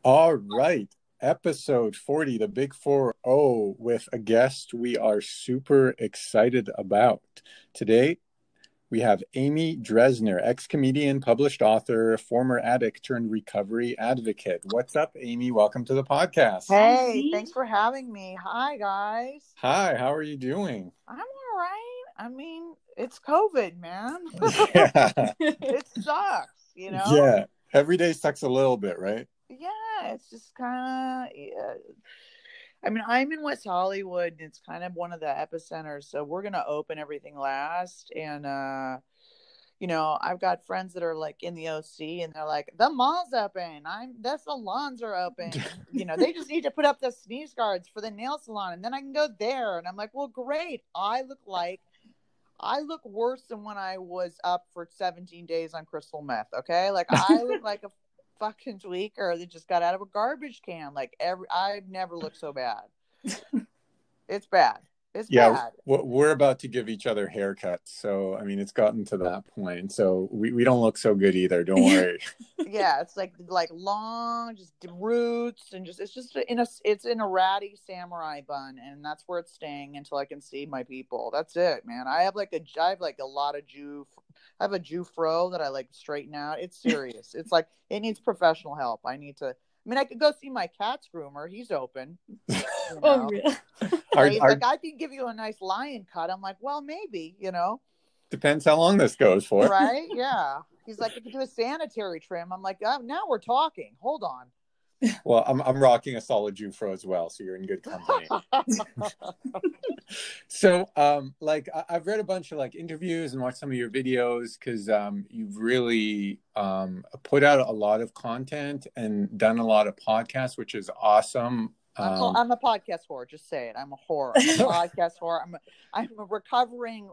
All right. Episode 40, the Big 4-0, with a guest we are super excited about. Today, we have Amy Dresner, ex-comedian, published author, former addict turned recovery advocate. What's up, Amy? Welcome to the podcast. Hey, thanks for having me. Hi, guys. Hi, how are you doing? I'm all right. I mean, it's COVID, man. Yeah. It sucks, Yeah. Every day sucks a little bit, right? Yeah, it's just kind of. I mean, I'm in West Hollywood, and it's kind of one of the epicenters. So we're gonna open everything last, and I've got friends that are like in the OC, and they're like, the mall's open. The salons are open. They just need to put up the sneeze guards for the nail salon, and then I can go there. And I'm like, well, great. I look worse than when I was up for 17 days on crystal meth. Okay, like I look like a fucking tweaker that just got out of a garbage can. Like I've never looked so bad. It's bad. It's bad. We're about to give each other haircuts. So, I mean, it's gotten to that point. So we don't look so good either. Don't worry. Yeah, it's like long, just roots, and it's in a ratty samurai bun, and that's where it's staying until I can see my people. That's it, man. I have a lot of I have a Jew fro that I like straighten out. It's serious. It's like it needs professional help. I could go see my cat's groomer. He's open. Oh, really? He's like, I can give you a nice lion cut. I'm like, well, maybe, Depends how long this goes for. Right? Yeah. He's like, I could do a sanitary trim. I'm like, oh, now we're talking. Hold on. Well, I'm rocking a solid Jufro as well, so you're in good company. So, I've read a bunch of interviews and watched some of your videos because you've really put out a lot of content and done a lot of podcasts, which is awesome. I'm a podcast whore. Just say it. I'm a whore. I'm a podcast whore. I'm a recovering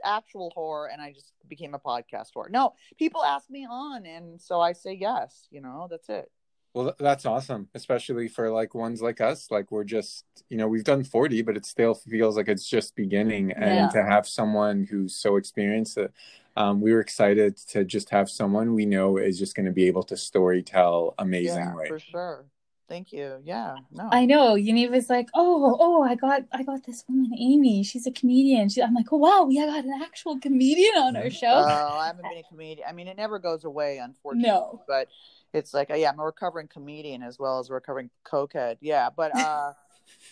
actual whore, and I just became a podcast whore. No, people ask me on, and so I say yes. That's it. Well, that's awesome, especially for ones like us. We're just, we've done 40, but it still feels like it's just beginning. And to have someone who's so experienced that we were excited to just have someone we know is just going to be able to story tell amazingly. Yeah, for sure. Thank you. Yeah, no. I know. Yaniv was like, oh, I got this woman, Amy. She's a comedian. I'm like, oh, wow, we got an actual comedian on our show. Oh, I haven't been a comedian. I mean, it never goes away, unfortunately. No. But it's like, I'm a recovering comedian as well as a recovering cokehead. Yeah, but I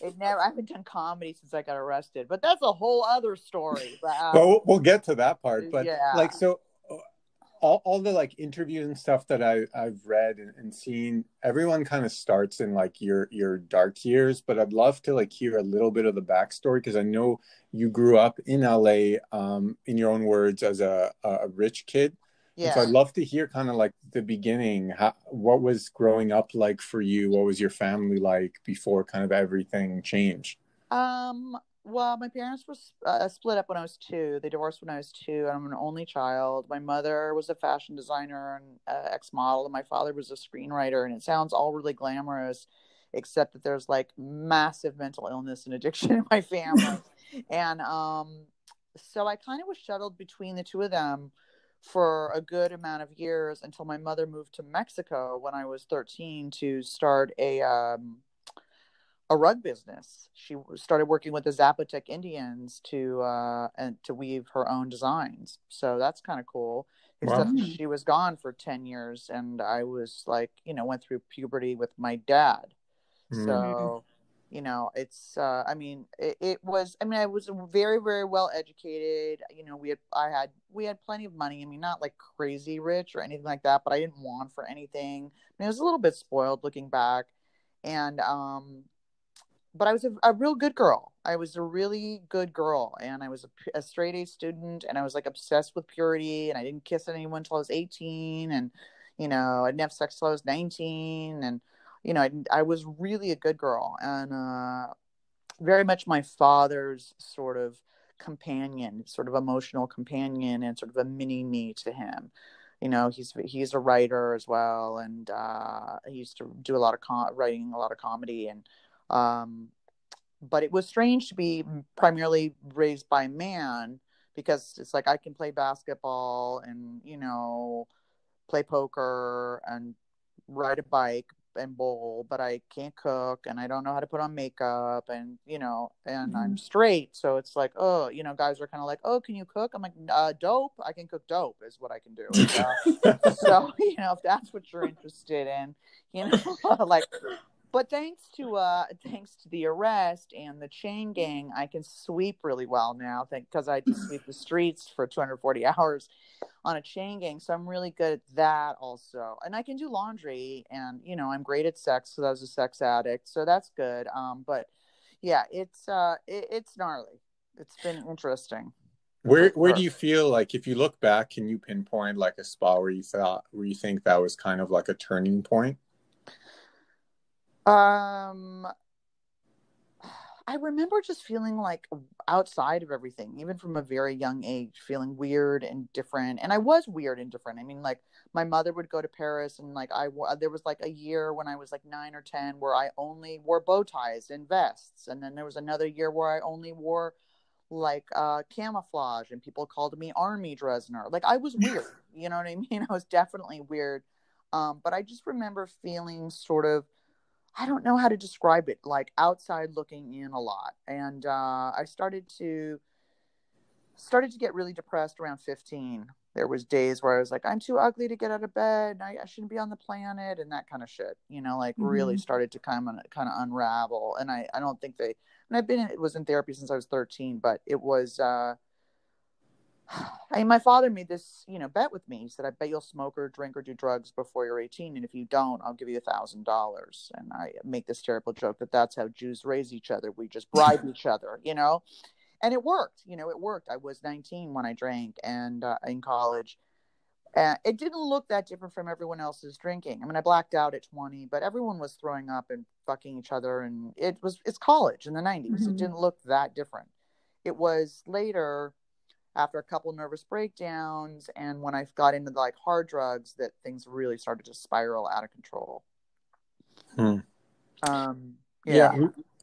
haven't done comedy since I got arrested. But that's a whole other story. But we'll get to that part. But so all the interviews and stuff that I've read and seen, everyone kind of starts in your dark years, but I'd love to hear a little bit of the backstory, because I know you grew up in LA, in your own words, as a rich kid. Yeah. And so I'd love to hear kind of the beginning. What was growing up like for you? What was your family like before kind of everything changed? Well, my parents were split up when I was 2. They divorced when I was 2, and I'm an only child. My mother was a fashion designer and ex-model, and my father was a screenwriter. And it sounds all really glamorous, except that there's massive mental illness and addiction in my family. And so I kind of was shuttled between the two of them for a good amount of years until my mother moved to Mexico when I was 13 to start a rug business. She started working with the Zapotec Indians to weave her own designs. So that's kind of cool. Except she was gone for 10 years, and I was went through puberty with my dad. So, it's I was very, very well educated. We had plenty of money. I mean, not crazy rich or anything like that, but I didn't want for anything. I was a little bit spoiled looking back. And but I was a real good girl. I was a really good girl, and I was a straight A student, and I was obsessed with purity, and I didn't kiss anyone until I was 18, and I didn't have sex till I was 19, and I was really a good girl, and very much my father's sort of companion, sort of emotional companion, and sort of a mini me to him. He's a writer as well, and he used to do a lot of writing, a lot of comedy, and but it was strange to be primarily raised by a man, because it's I can play basketball and play poker and ride a bike, and bowl, but I can't cook, and I don't know how to put on makeup, and and I'm straight, so it's like, oh, guys are kind of like, oh, can you cook? I'm like, dope. I can cook dope is what I can do. So if that's what you're interested in, like. But thanks to the arrest and the chain gang, I can sweep really well now. Because I had to sweep the streets for 240 hours on a chain gang, so I'm really good at that also. And I can do laundry, and I'm great at sex, because I was a sex addict, so that's good. But yeah, it's gnarly. It's been interesting. Where do you feel like, if you look back, can you pinpoint like a spot where you think that was kind of like a turning point? I remember just feeling like outside of everything, even from a very young age, feeling weird and different. And I was weird and different. I mean, like, my mother would go to Paris, and like there was like a year when I was like 9 or 10 where I only wore bow ties and vests. And then there was another year where I only wore like camouflage, and people called me Amy Dresner. Like, I was weird, you know what I mean? I was definitely weird. But I just remember feeling sort of, I don't know how to describe it, like outside looking in a lot. And I started to get really depressed around 15. There was days where I was like, I'm too ugly to get out of bed. I shouldn't be on the planet, and that kind of shit, like really started to kind of unravel. And I don't think it was in therapy since I was 13, but it was, my father made this, bet with me. He said, I bet you'll smoke or drink or do drugs before you're 18. And if you don't, I'll give you $1,000. And I make this terrible joke that that's how Jews raise each other. We just bribe each other, and it worked. It worked. I was 19 when I drank, and in college. It didn't look that different from everyone else's drinking. I mean, I blacked out at 20, but everyone was throwing up and fucking each other. And it's college in the 90s. It didn't look that different. It was later, after a couple nervous breakdowns, and when I got into like hard drugs, that things really started to spiral out of control. Yeah,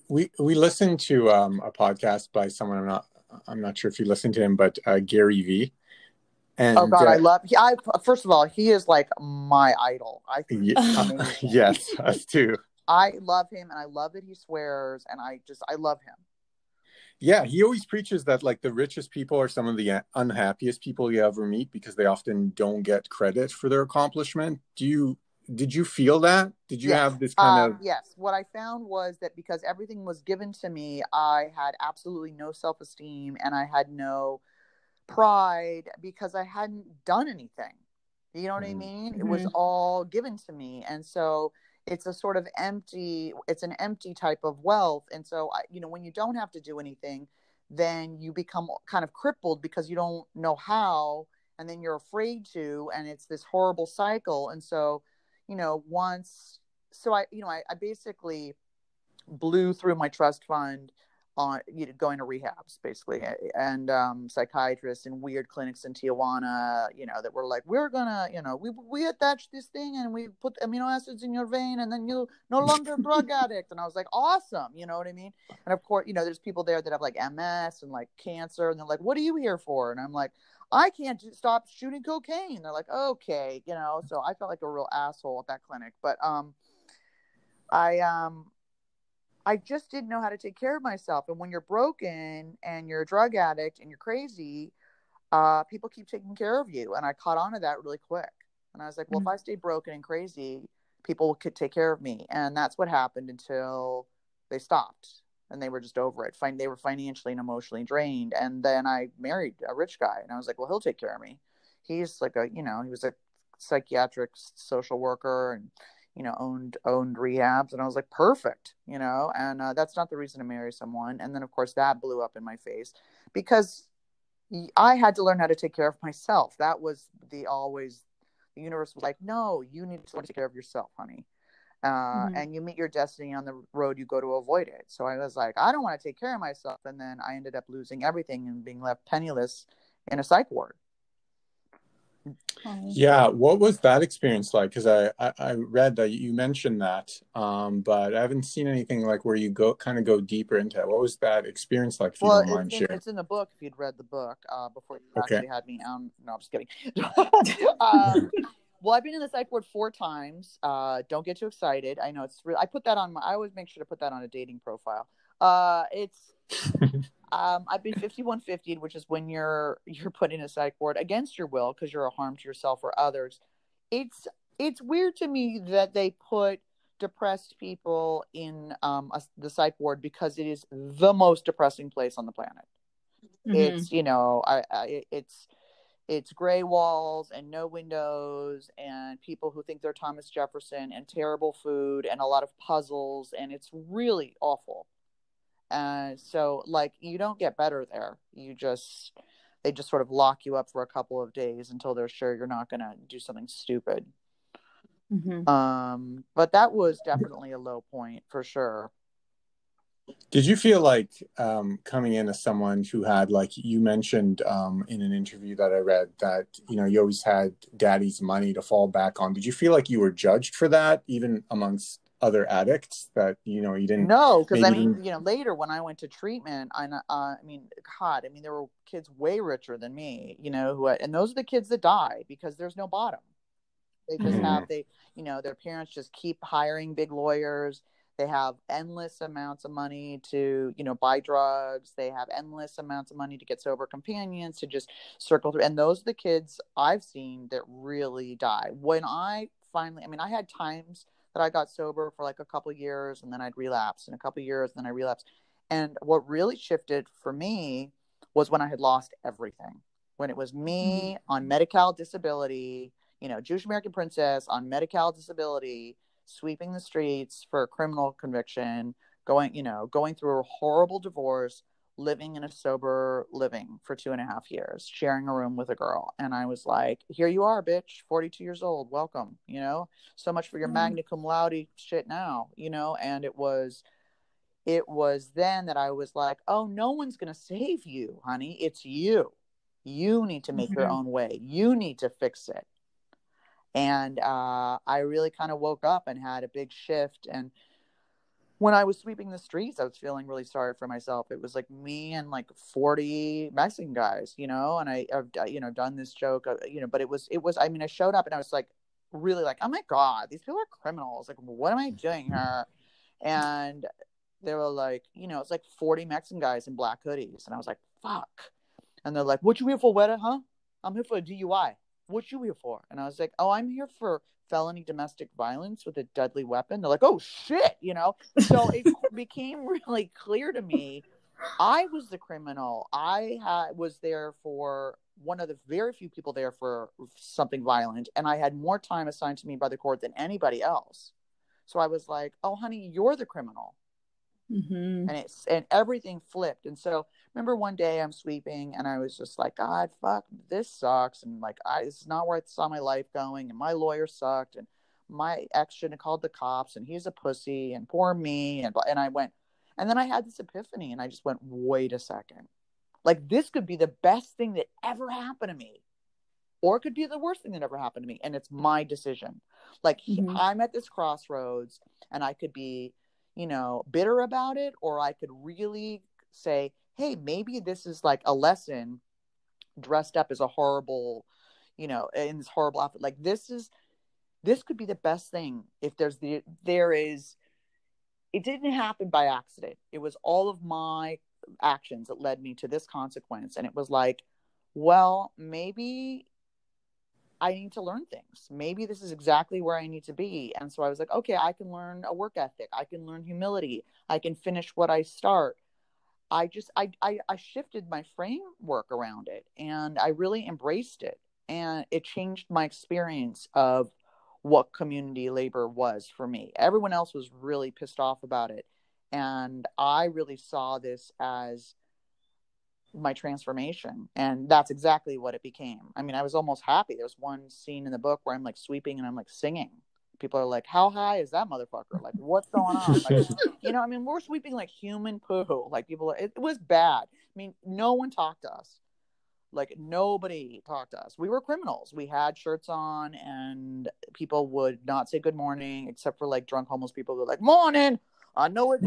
we listened to a podcast by someone, I'm not sure if you listened to him, but Gary V. And, oh God, first of all, he is like my idol. I think yes, us too. I love him, and I love that he swears, and I love him. Yeah, he always preaches that like the richest people are some of the unhappiest people you ever meet, because they often don't get credit for their accomplishment. Did you feel that? Did you have this kind of... Yes. What I found was that because everything was given to me, I had absolutely no self-esteem, and I had no pride because I hadn't done anything. You know what I mean? It was all given to me. And so it's a sort of it's an empty type of wealth. And so, when you don't have to do anything, then you become kind of crippled because you don't know how, and then you're afraid to, and it's this horrible cycle. And so, I basically blew through my trust fund on going to rehabs basically, and psychiatrists and weird clinics in Tijuana, that were like, we're gonna, we attach this thing and we put amino acids in your vein, and then you no longer a drug addict. And I was like, awesome, you know what I mean? And of course, there's people there that have like MS and like cancer, and they're like, what are you here for? And I'm like, I can't stop shooting cocaine. They're like, okay, so I felt like a real asshole at that clinic. But I just didn't know how to take care of myself. And when you're broken and you're a drug addict and you're crazy, people keep taking care of you. And I caught on to that really quick. And I was like, well, if I stay broken and crazy, people could take care of me. And that's what happened until they stopped, and they were just over it. They were financially and emotionally drained. And then I married a rich guy, and I was like, well, he'll take care of me. He's like he was a psychiatric social worker, and owned rehabs. And I was like, perfect, and that's not the reason to marry someone. And then of course that blew up in my face, because I had to learn how to take care of myself. That was the universe was like, no, you need to take care of yourself, honey. And you meet your destiny on the road you go to avoid it. So I was like, I don't want to take care of myself. And then I ended up losing everything and being left penniless in a psych ward. Yeah, what was that experience like? Because I read that you mentioned that, but I haven't seen anything like where you go deeper into it. What was that experience like? If you don't mind sharing. It's in the book. If you'd read the book before you actually had me on. No, I'm just kidding. Well, I've been in the psych ward 4 times. Don't get too excited. I know it's real. I always make sure to put that on a dating profile. It's I've been 5150, which is when you're put in a psych ward against your will because you're a harm to yourself or others. It's weird to me that they put depressed people in the psych ward because it is the most depressing place on the planet. It's it's gray walls and no windows and people who think they're Thomas Jefferson and terrible food and a lot of puzzles, and it's really awful. So like you don't get better there. They just sort of lock you up for a couple of days until they're sure you're not going to do something stupid. But that was definitely a low point for sure. Did you feel like coming in as someone who had, like you mentioned in an interview that I read, that, you always had daddy's money to fall back on. Did you feel like you were judged for that, even amongst other addicts, that, you didn't? No, because later when I went to treatment, there were kids way richer than me, and those are the kids that die because there's no bottom. They just their parents just keep hiring big lawyers. They have endless amounts of money to, buy drugs. They have endless amounts of money to get sober companions, to just circle through. And those are the kids I've seen that really die. When I finally, I had times that I got sober for like a couple of years and then I'd relapse, and a couple of years, and then I relapsed. And what really shifted for me was when I had lost everything. When it was me on Medi-Cal disability, Jewish American princess on Medi-Cal disability, sweeping the streets for a criminal conviction, going through a horrible divorce, living in a sober living for 2.5 years, sharing a room with a girl. And I was like, here you are, bitch, 42 years old. Welcome, so much for your magna cum laude shit now, and it was then that I was like, oh, no one's going to save you, honey. It's you. You need to make your own way. You need to fix it. And I really kind of woke up and had a big shift. And when I was sweeping the streets, I was feeling really sorry for myself. It was like me and like 40 Mexican guys, and I've done this joke, but it was, I showed up and I was like, really like, oh my God, these people are criminals. Like, what am I doing here? And they were like, it's like 40 Mexican guys in black hoodies. And I was like, fuck. And they're like, what you here for, Weta, huh? I'm here for a DUI. What you here for? And I was like, oh, I'm here for felony domestic violence with a deadly weapon. They're like, oh shit, So it became really clear to me I was the criminal. I was there for one of the very few people there for something violent, and I had more time assigned to me by the court than anybody else. So I was like, oh honey, you're the criminal. And everything flipped. And so remember one day I'm sweeping and I was just like, God, fuck, this sucks. And like, this is not where I saw my life going. And my lawyer sucked. And my ex shouldn't have called the cops. And he's a pussy. And poor me. And I went, and then I had this epiphany and I just went, wait a second. Like, this could be the best thing that ever happened to me. Or it could be the worst thing that ever happened to me. And it's my decision. Like, I'm at this crossroads and I could be, bitter about it, or I could really say, hey, maybe this is like a lesson dressed up as a horrible, in this horrible outfit. Like, this could be the best thing. If it didn't happen by accident. It was all of my actions that led me to this consequence. And it was like, well, maybe I need to learn things. Maybe this is exactly where I need to be. And so I was like, okay, I can learn a work ethic. I can learn humility. I can finish what I start. I shifted my framework around it and I really embraced it. And it changed my experience of what community labor was for me. Everyone else was really pissed off about it. And I really saw this as my transformation, and that's exactly what it became. I was almost happy. There's one scene in the book where I'm like sweeping and I'm like singing. People are like, how high is that motherfucker? Like, what's going on? Like, we're sweeping like human poo. Like, people, it was bad. No one talked to us. Like, nobody talked to us. We were criminals. We had shirts on and people would not say good morning, except for like drunk homeless people who were like, morning. I know it,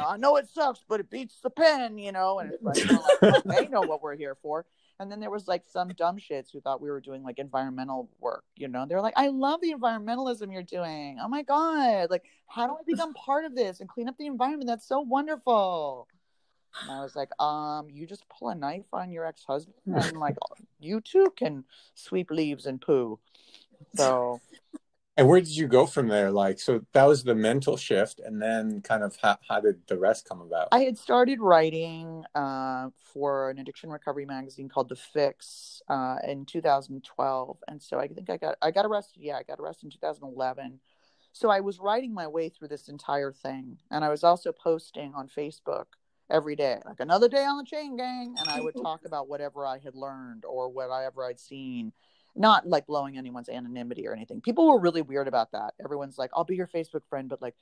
I know it sucks, but it beats the pen, and it's like, they know what we're here for. And then there was like some dumb shits who thought we were doing like environmental work, you know. They're like, I love the environmentalism you're doing. Oh my God. Like, how do I become part of this and clean up the environment? That's so wonderful. And I was like, you just pull a knife on your ex-husband and like you too can sweep leaves and poo. So. And where did you go from there? Like, so that was the mental shift, and then kind of how did the rest come about? I had started writing for an addiction recovery magazine called The Fix in 2012, and so I think I got arrested. Yeah, I got arrested in 2011. So I was writing my way through this entire thing, and I was also posting on Facebook every day, like another day on the chain gang, and I would talk about whatever I had learned or whatever I'd seen. Not like blowing anyone's anonymity or anything. People were really weird about that. Everyone's like, I'll be your Facebook friend, but like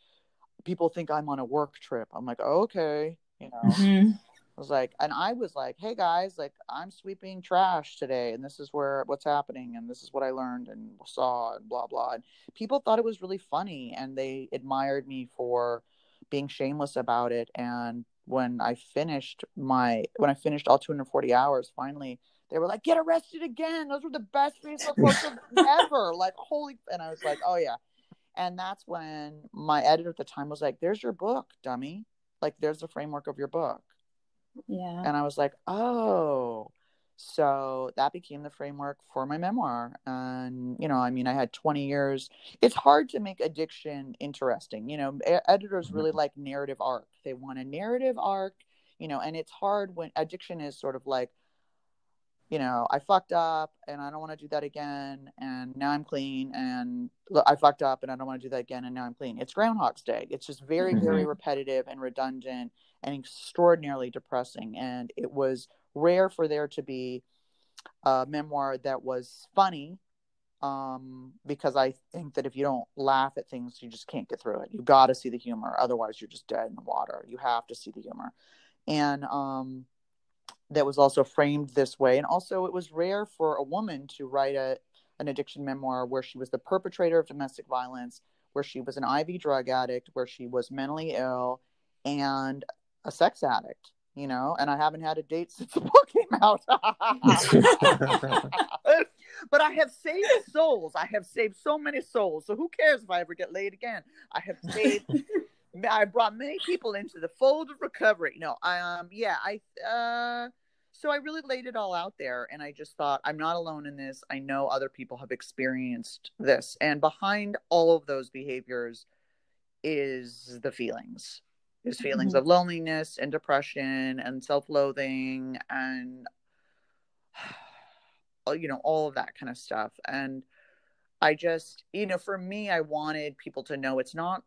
people think I'm on a work trip. I'm like, oh, okay. You know, I was like, hey guys, like I'm sweeping trash today. And this is what's happening. And this is what I learned and saw and blah, blah. And people thought it was really funny. And they admired me for being shameless about it. And when I finished all 240 hours, finally, they were like, get arrested again. Those were the best Facebook posts ever. Like, holy. And I was like, oh, yeah. And that's when my editor at the time was like, there's your book, dummy. Like, there's the framework of your book. Yeah. And I was like, oh. So that became the framework for my memoir. And, you know, I mean, I had 20 years. It's hard to make addiction interesting. You know, editors really like narrative arc. They want a narrative arc, you know, and it's hard when addiction is sort of like, you know, I fucked up and I don't want to do that again. And now I'm clean. And I fucked up and I don't want to do that again. And now I'm clean. It's Groundhog's Day. It's just very, very repetitive and redundant and extraordinarily depressing. And it was rare for there to be a memoir that was funny, because I think that if you don't laugh at things, you just can't get through it. You got to see the humor. Otherwise, you're just dead in the water. You have to see the humor. And, that was also framed this way. And also it was rare for a woman to write an addiction memoir where she was the perpetrator of domestic violence, where she was an IV drug addict, where she was mentally ill and a sex addict, you know, and I haven't had a date since the book came out. But I have saved souls. I have saved so many souls. So who cares if I ever get laid again? I brought many people into the fold of recovery. No, so I really laid it all out there, and I just thought, I'm not alone in this. I know other people have experienced this, and behind all of those behaviors is feelings of loneliness and depression and self-loathing and, you know, all of that kind of stuff. And I just, you know, for me, I wanted people to know it's not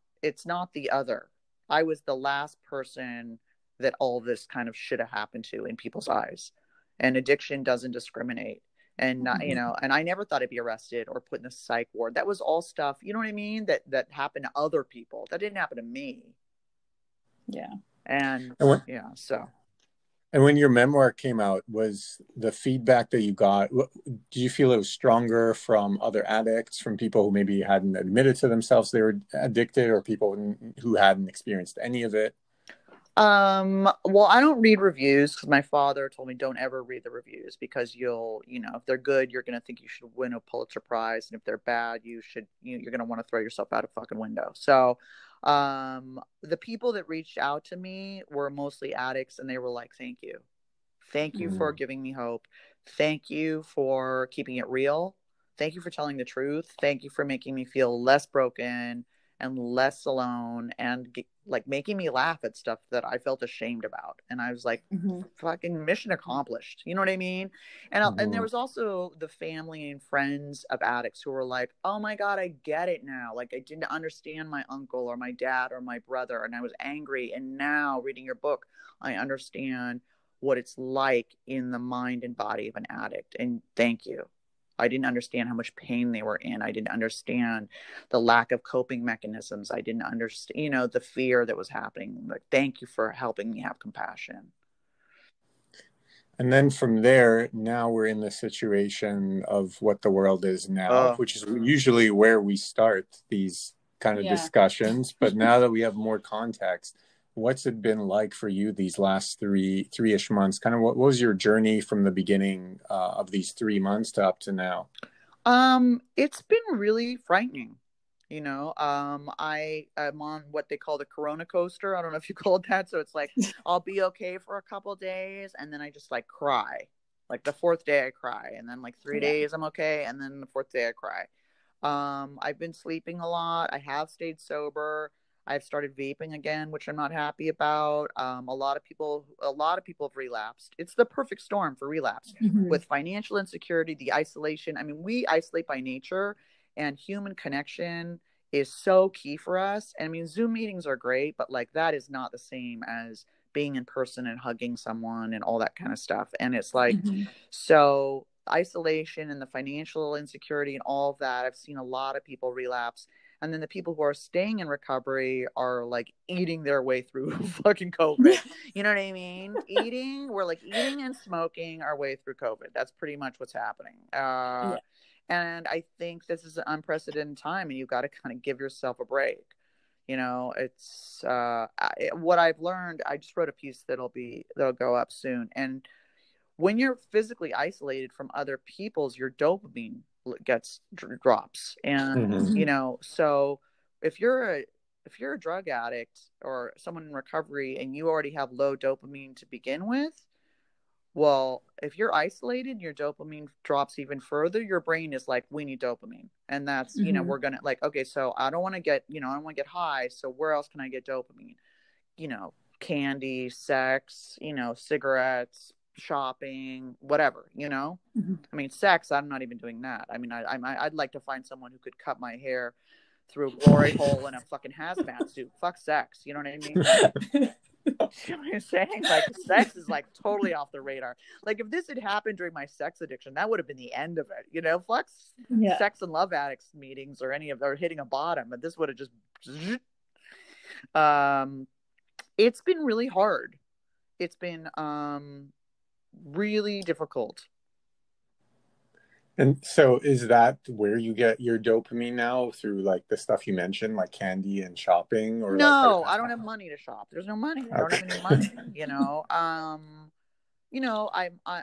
the other. I was the last person that all this kind of should have happened to in people's eyes. And addiction doesn't discriminate. And, you know, and I never thought I'd be arrested or put in a psych ward. That was all stuff, you know what I mean? That happened to other people. That didn't happen to me. Yeah. And so. And when your memoir came out, was the feedback that you got, do you feel it was stronger from other addicts, from people who maybe hadn't admitted to themselves they were addicted, or people who hadn't experienced any of it? Well, I don't read reviews because my father told me don't ever read the reviews, because you'll, you know, if they're good, you're going to think you should win a Pulitzer Prize. And if they're bad, you're going to want to throw yourself out a fucking window. So, the people that reached out to me were mostly addicts, and they were like, thank you for giving me hope. Thank you for keeping it real. Thank you for telling the truth. Thank you for making me feel less broken and less alone, and like making me laugh at stuff that I felt ashamed about. And I was like, fucking mission accomplished. You know what I mean? And and there was also the family and friends of addicts who were like, oh my God, I get it now. Like, I didn't understand my uncle or my dad or my brother, and I was angry. And now reading your book, I understand what it's like in the mind and body of an addict. And thank you. I didn't understand how much pain they were in. I didn't understand the lack of coping mechanisms. I didn't understand, you know, the fear that was happening. Like, thank you for helping me have compassion. And then from there, now we're in the situation of what the world is now, which is usually where we start these kind of discussions. But now that we have more context, what's it been like for you these last three-ish months? Kind of what was your journey from the beginning of these 3 months to up to now? It's been really frightening. I am on what they call the Corona coaster. I don't know if you call it that. So it's like I'll be okay for a couple days, and then I just like cry. Like the fourth day I cry, and then like 3 days I'm okay, and then the fourth day I cry. I've been sleeping a lot. I have stayed sober. I've started vaping again, which I'm not happy about. A lot of people have relapsed. It's the perfect storm for relapse with financial insecurity, the isolation. I mean, we isolate by nature, and human connection is so key for us. And I mean, Zoom meetings are great, but like that is not the same as being in person and hugging someone and all that kind of stuff. And it's like, so isolation and the financial insecurity and all of that, I've seen a lot of people relapse. And then the people who are staying in recovery are like eating their way through fucking COVID. You know what I mean? We're like eating and smoking our way through COVID. That's pretty much what's happening. And I think this is an unprecedented time, and you've got to kind of give yourself a break. It's what I've learned. I just wrote a piece that'll go up soon. And when you're physically isolated from other people's, your dopamine drops. And, so if you're a drug addict or someone in recovery and you already have low dopamine to begin with, well, if you're isolated, your dopamine drops even further. Your brain is like, we need dopamine. And that's, we're going to like, okay, so I don't want to get high. So where else can I get dopamine? Candy, sex, cigarettes, shopping, whatever, I mean, sex, I'm not even doing that. I mean, I'd like to find someone who could cut my hair through a glory hole in a fucking hazmat suit. Fuck sex. You know what I mean? You know what I'm saying? Like, sex is like totally off the radar. Like, if this had happened during my sex addiction, that would have been the end of it. Fuck sex and love addicts meetings or hitting a bottom, but this would have just it's been really hard. It's been really difficult. And so is that where you get your dopamine now, through like the stuff you mentioned, like candy and shopping? Or no, I don't have money to shop. There's no money. I don't have any money.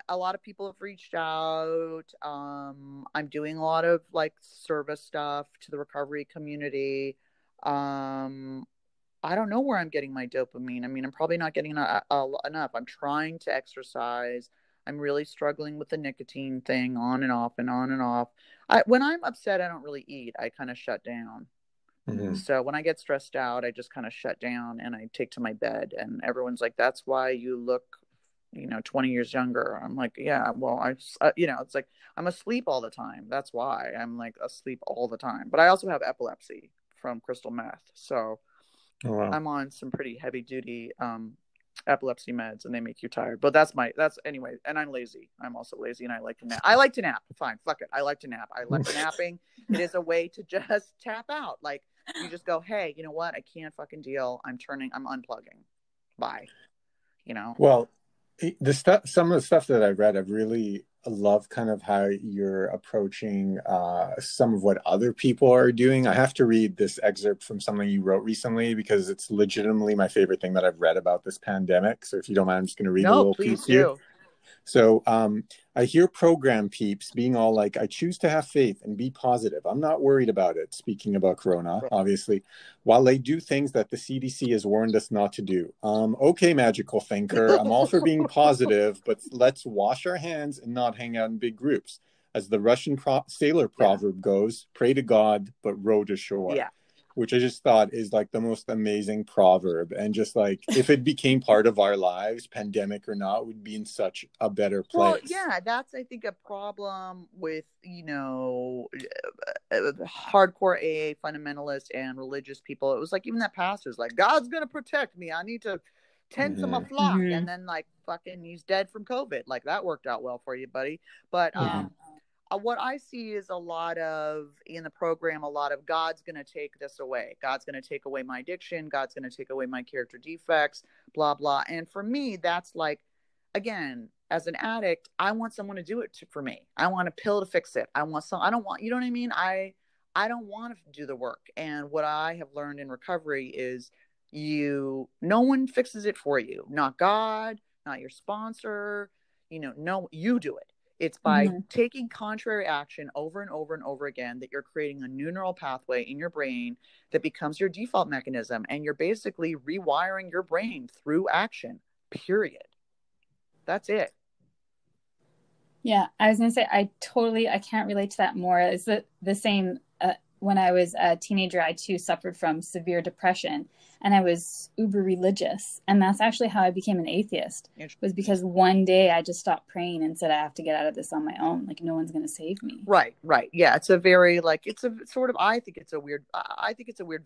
A lot of people have reached out. I'm doing a lot of like service stuff to the recovery community. I don't know where I'm getting my dopamine. I mean, I'm probably not getting enough. I'm trying to exercise. I'm really struggling with the nicotine thing, on and off and on and off. When I'm upset, I don't really eat. I kind of shut down. So when I get stressed out, I just kind of shut down and I take to my bed. And everyone's like, that's why you look, 20 years younger. I'm like, yeah, well, it's like I'm asleep all the time. That's why I'm like asleep all the time. But I also have epilepsy from crystal meth. So I'm on some pretty heavy duty epilepsy meds, and they make you tired. But that's anyway. And I'm lazy. I'm also lazy, and I like to nap. Fine, fuck it. I like to nap. I like napping. It is a way to just tap out. Like, you just go, hey, you know what? I can't fucking deal. I'm unplugging. Bye. Well, some of the stuff that I've read, I've really loved kind of how you're approaching some of what other people are doing. I have to read this excerpt from something you wrote recently because it's legitimately my favorite thing that I've read about this pandemic. So if you don't mind, I'm just going to read a little piece here. So I hear program peeps being all like, I choose to have faith and be positive. I'm not worried about it. Speaking about Corona, obviously, while they do things that the CDC has warned us not to do. Okay, magical thinker, I'm all for being positive, but let's wash our hands and not hang out in big groups. As the Russian sailor proverb goes, pray to God, but row to shore. Yeah. Which I just thought is like the most amazing proverb. And just like, if it became part of our lives, pandemic or not, we'd be in such a better place. Well, yeah, that's, I think, a problem with, hardcore AA fundamentalists and religious people. It was like, even that pastor's like, God's going to protect me. I need to tend to my flock. And then like, fucking, he's dead from COVID. Like, that worked out well for you, buddy. But, what I see is a lot of God's going to take this away. God's going to take away my addiction. God's going to take away my character defects, blah, blah. And for me, that's like, again, as an addict, I want someone to do it for me. I want a pill to fix it. I don't want, you know what I mean? I don't want to do the work. And what I have learned in recovery is no one fixes it for you. Not God, not your sponsor, no, you do it. It's by taking contrary action over and over and over again that you're creating a new neural pathway in your brain that becomes your default mechanism. And you're basically rewiring your brain through action, period. That's it. Yeah, I was going to say, I can't relate to that more. It's the same. When I was a teenager, I too suffered from severe depression, and I was uber religious. And that's actually how I became an atheist, was because one day I just stopped praying and said, I have to get out of this on my own. Like, no one's going to save me. Right. Yeah. It's a very, like, it's a sort of, I think it's a weird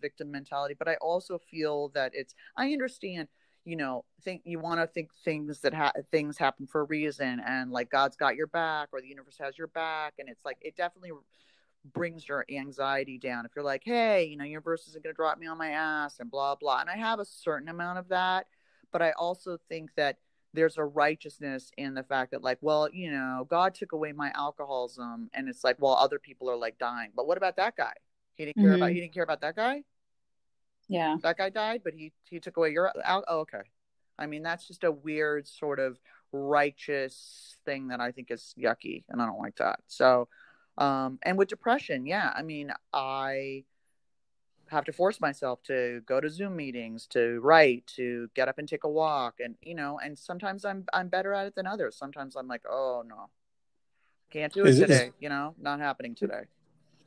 victim mentality, but I also feel that I understand, you want to think things things happen for a reason, and like God's got your back, or the universe has your back. And it's like, it definitely brings your anxiety down if you're like, hey, universe isn't going to drop me on my ass and blah blah. And I have a certain amount of that, but I also think that there's a righteousness in the fact that, like, well, God took away my alcoholism, and it's like, well, other people are like dying, but what about that guy? He didn't care about that guy. Yeah, that guy died, but he took away your okay. I mean, that's just a weird sort of righteous thing that I think is yucky, and I don't like that. So and with depression, yeah, I mean, I have to force myself to go to Zoom meetings, to write, to get up and take a walk. And, and sometimes I'm better at it than others. Sometimes I'm like, oh no, can't do it today. Not happening today.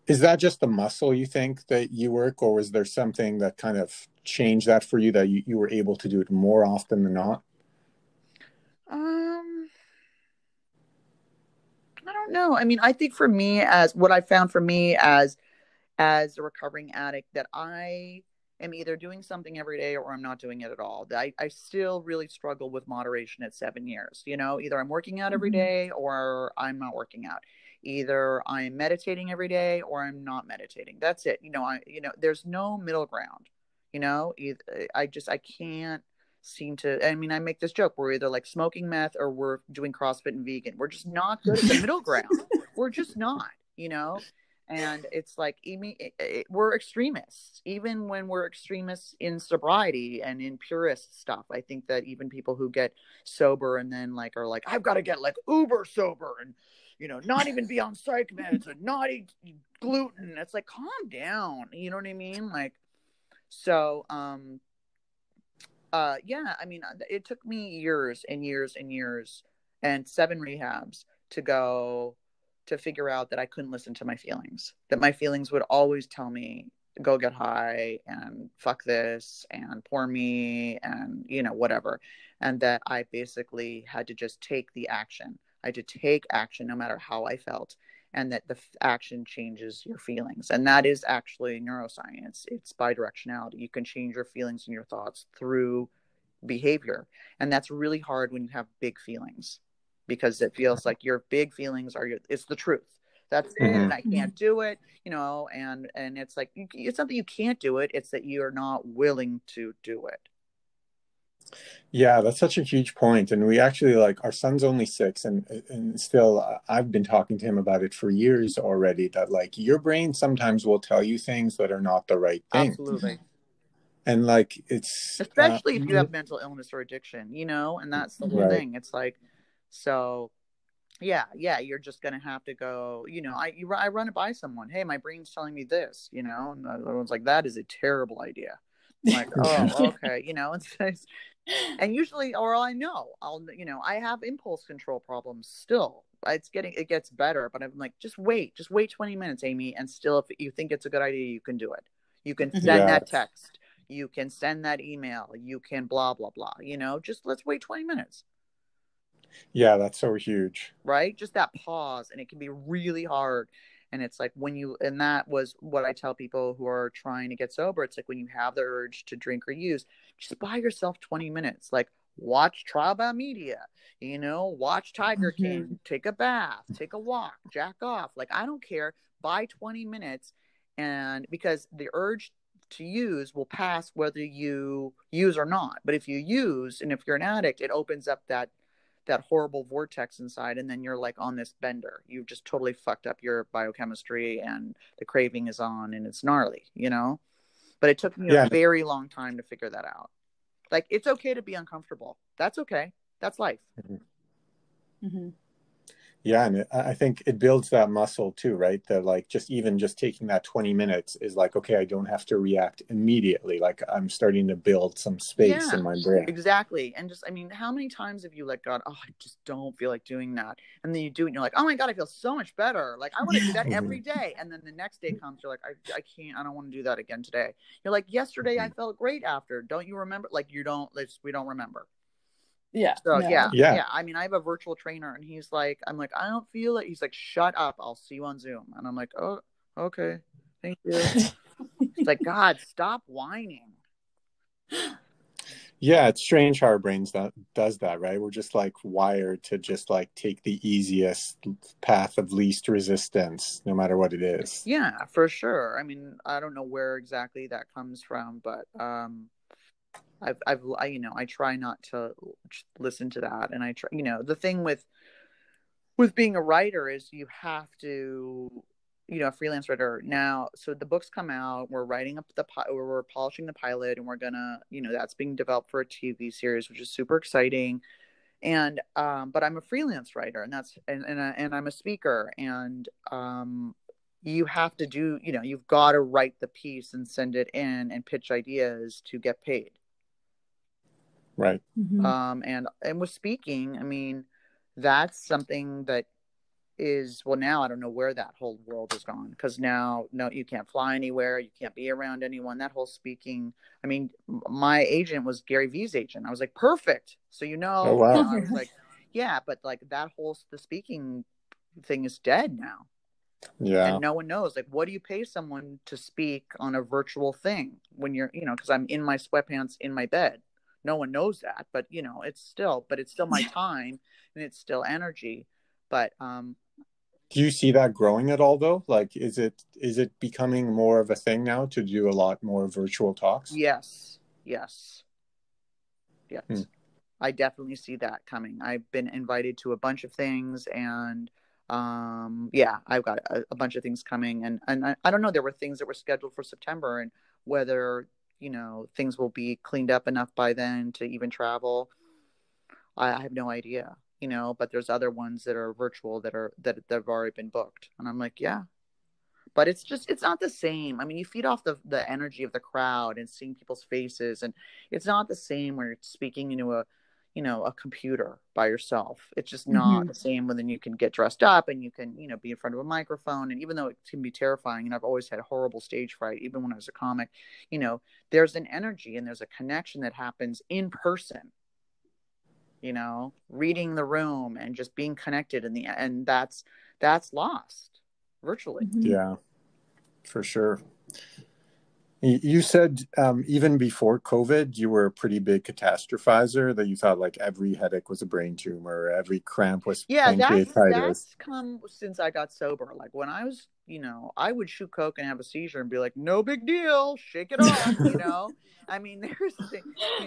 Is that just the muscle, you think, that you work, or was there something that kind of changed that for you, that you were able to do it more often than not? I don't know. I mean, I think for me, as what I found for me as a recovering addict, that I am either doing something every day or I'm not doing it at all. I still really struggle with moderation at 7 years. Either I'm working out every day or I'm not working out. Either I'm meditating every day or I'm not meditating. That's it. There's no middle ground. I can't seem to. I mean, I make this joke, we're either like smoking meth or we're doing CrossFit and vegan. We're just not good at the middle ground. We're just not, and it's like, we're extremists, even when we're extremists in sobriety and in purist stuff. I think that even people who get sober and then like are like, I've got to get like uber sober and not even be on psych meds and not eat gluten. It's like, calm down. You know what I mean? Like, so yeah, I mean, it took me years and years and years and 7 rehabs to figure out that I couldn't listen to my feelings, that my feelings would always tell me, go get high and fuck this and poor me and, whatever. And that I basically had to just take the action. I had to take action no matter how I felt, and that the action changes your feelings. And that is actually neuroscience. It's bidirectionality. You can change your feelings and your thoughts through behavior. And that's really hard when you have big feelings, because it feels like your big feelings it's the truth. That's it. And I can't do it, and it's like, it's not that you can't do it. It's that you're not willing to do it. Yeah, that's such a huge point. And we actually, like, our son's only 6, and still I've been talking to him about it for years already, that like your brain sometimes will tell you things that are not the right thing. Absolutely. And like, it's especially if you have mental illness or addiction, and that's the whole thing. It's like, so yeah, you're just gonna have to go, I run it by someone, hey, my brain's telling me this, and everyone's like, that is a terrible idea. I'm like, oh, okay, and usually, or I have impulse control problems still. It gets better, but I'm like, just wait 20 minutes, Amy, and still, if you think it's a good idea, you can do it. You can send that text, you can send that email, you can blah blah blah, just let's wait 20 minutes. Yeah, that's so huge. Right? Just that pause. And it can be really hard. And it's like, and that was what I tell people who are trying to get sober. It's like, when you have the urge to drink or use, just buy yourself 20 minutes. Like, watch Trial by Media, watch Tiger King, take a bath, take a walk, jack off. Like, I don't care. Buy 20 minutes. And because the urge to use will pass whether you use or not. But if you use, and if you're an addict, it opens up that horrible vortex inside, and then you're like on this bender. You've just totally fucked up your biochemistry, and the craving is on, and it's gnarly, But it took me Yeah. a very long time to figure that out. Like, it's okay to be uncomfortable. That's okay. That's life. Yeah, and I think it builds that muscle too, right? That like just taking that 20 minutes is like, okay, I don't have to react immediately. Like I'm starting to build some space in my brain. Exactly. And just, I mean, how many times have you like gone, oh, I just don't feel like doing that. And then you do it and you're like, oh my God, I feel so much better. Like I want to do that every day. And then the next day comes, you're like, I can't, I don't want to do that again today. You're like, yesterday I felt great after. Don't you remember? Like we don't remember. Yeah. So no. yeah. I mean, I have a virtual trainer and he's like, I'm like, I don't feel it. He's like, shut up. I'll see you on Zoom. And I'm like, oh, okay. Thank you. It's like, God, stop whining. Yeah, it's strange how our brains does that, right? We're just like wired to just like take the easiest path of least resistance, no matter what it is. Yeah, for sure. I mean, I don't know where exactly that comes from, but I try not to listen to that, and I try, the thing with being a writer is you have to, a freelance writer now. So the books come out, we're writing up we're polishing the pilot, and we're gonna, that's being developed for a TV series, which is super exciting. And but I'm a freelance writer, and and I'm a speaker, and you have to do, you've got to write the piece and send it in and pitch ideas to get paid. Right. And with speaking, I mean, that's something that is, well, now I don't know where that whole world has gone, because now, no, you can't fly anywhere, you can't be around anyone. That whole speaking, I mean, my agent was Gary Vee's agent. I was like, perfect. So Oh, wow. I was like, yeah, but like the speaking thing is dead now. Yeah. And no one knows, like, what do you pay someone to speak on a virtual thing when you're, because I'm in my sweatpants in my bed. No one knows that, but it's still my time, and it's still energy. But do you see that growing at all though? Like, is it becoming more of a thing now to do a lot more virtual talks? Yes. I definitely see that coming. I've been invited to a bunch of things, and I've got a bunch of things coming, and I don't know, there were things that were scheduled for September, and whether things will be cleaned up enough by then to even travel, I have no idea. But there's other ones that are virtual that have already been booked, and I'm like, yeah. But it's not the same. I mean, you feed off the energy of the crowd and seeing people's faces, and it's not the same when you're speaking into a computer by yourself. It's just not the same when then you can get dressed up and you can, be in front of a microphone. And even though it can be terrifying, I've always had horrible stage fright, even when I was a comic, there's an energy and there's a connection that happens in person, reading the room and just being connected and that's lost virtually. Yeah, for sure. You said even before COVID, you were a pretty big catastrophizer, that you thought like every headache was a brain tumor, every cramp was pancreatitis. That's come since I got sober. Like when I was, I would shoot coke and have a seizure and be like, no big deal, shake it off, I mean, there's the thing,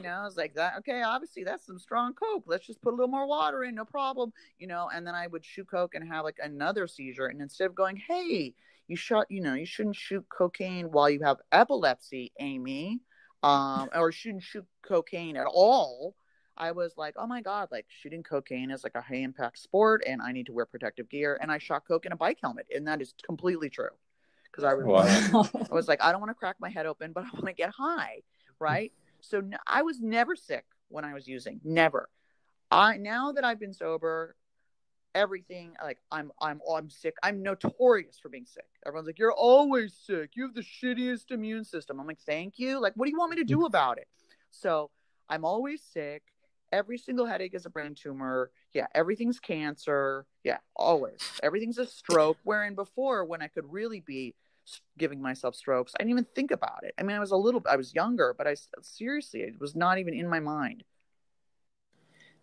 I was like, that, okay, obviously that's some strong coke. Let's just put a little more water in, no problem, and then I would shoot coke and have like another seizure. And instead of going, hey, you shouldn't shoot cocaine while you have epilepsy, Amy, or shouldn't shoot cocaine at all. I was like, oh my God, like shooting cocaine is like a high impact sport and I need to wear protective gear. And I shot coke in a bike helmet. And that is completely true. Because I was like, I don't want to crack my head open, but I want to get high. Right. So I was never sick when I was using. Never. Now that I've been sober, everything, like I'm sick. I'm notorious for being sick. Everyone's like, you're always sick. You have the shittiest immune system. I'm like, thank you. Like, what do you want me to do about it? So I'm always sick. Every single headache is a brain tumor. Yeah, everything's cancer. Yeah, always. Everything's a stroke. Wherein before, when I could really be giving myself strokes, I didn't even think about it. I mean, I was younger, but seriously, it was not even in my mind.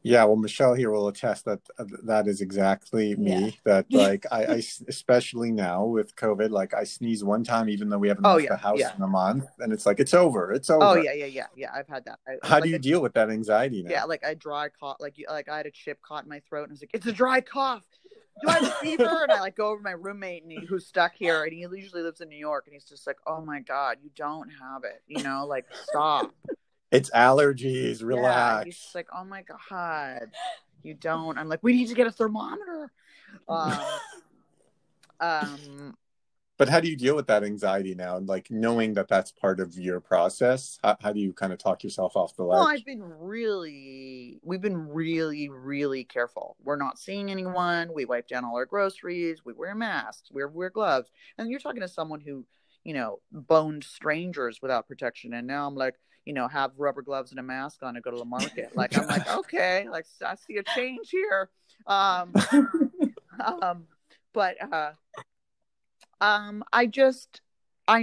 Yeah, well, Michelle here will attest that that is exactly me. That like I especially now with COVID, like I sneeze one time, even though we haven't left the house in a month, and it's like it's over. Oh yeah. I've had that. How do you deal with that anxiety now? Yeah, like I dry cough, like I had a chip caught in my throat, and I was like, it's a dry cough. do I have a fever? And I like go over to my roommate who's stuck here, and he usually lives in New York, and he's just like, oh my God, you don't have it, like stop. It's allergies, relax. Yeah, he's just like, oh my God, you don't. I'm like, we need to get a thermometer. But how do you deal with that anxiety now? And like knowing that that's part of your process, how do you kind of talk yourself off the ledge? Well, we've been really, really careful. We're not seeing anyone. We wipe down all our groceries. We wear masks. We wear gloves. And you're talking to someone who, boned strangers without protection. And now I'm like, have rubber gloves and a mask on and go to the market. Like, I'm like, okay, like I see a change here. I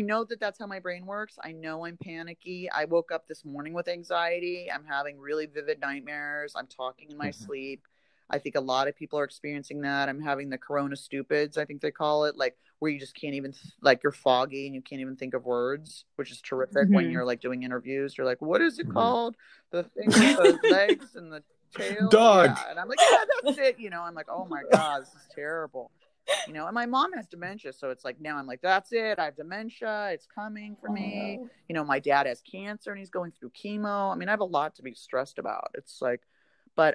know that that's how my brain works. I know I'm panicky. I woke up this morning with anxiety. I'm having really vivid nightmares. I'm talking in my sleep. I think a lot of people are experiencing that. I'm having the corona stupids, I think they call it, like where you just can't even, like you're foggy and you can't even think of words, which is terrific when you're like doing interviews. You're like, what is it called? The thing with the legs and the tail? Dog. Yeah. And I'm like, yeah, that's it. I'm like, oh my God, this is terrible. And my mom has dementia. So it's like, now I'm like, that's it. I have dementia. It's coming for me. My dad has cancer and he's going through chemo. I mean, I have a lot to be stressed about. It's like, but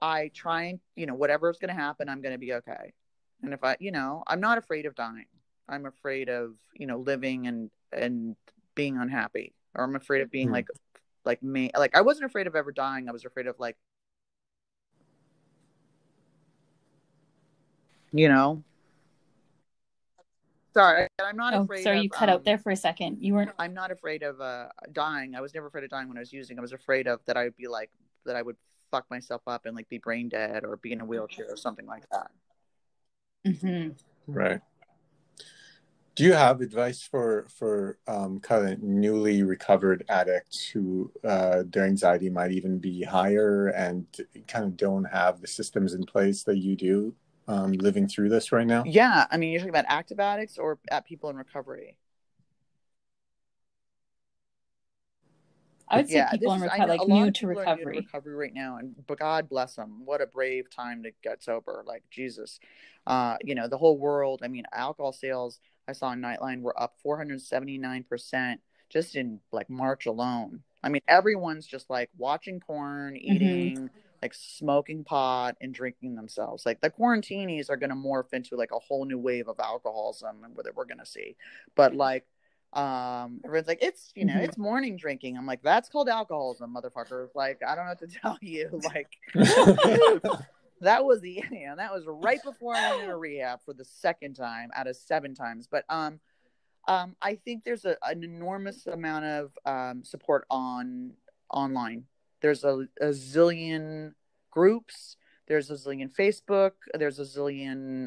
I try and, whatever's going to happen, I'm going to be okay. And if I'm not afraid of dying. I'm afraid of, living and being unhappy, or I'm afraid of being like me. Like I wasn't afraid of ever dying. I was afraid of like, sorry, I'm not afraid sorry, of, you cut out there for a second. I'm not afraid of dying. I was never afraid of dying when I was using. I was afraid of that I would fuck myself up and like be brain dead or be in a wheelchair or something like that. Right. Do you have advice for kind of newly recovered addicts who their anxiety might even be higher and kind of don't have the systems in place that you do living through this right now? Yeah. I mean, you're talking about active addicts or at people in recovery? I would say people in recovery, like new to recovery. New to recovery right now, and but God bless them. What a brave time to get sober. Like Jesus, the whole world. I mean, alcohol sales I saw in Nightline were up 479% just in like March alone. I mean, everyone's just like watching porn, eating, like smoking pot and drinking themselves. Like the quarantinis are going to morph into like a whole new wave of alcoholism that we're going to see. But like, everyone's like, it's it's morning drinking. I'm like, that's called alcoholism, motherfucker. Like, I don't know what to tell you. Like, that was that was right before I went into rehab for the second time out of 7 times. But I think there's an enormous amount of support online. There's a zillion groups. There's a zillion Facebook. There's a zillion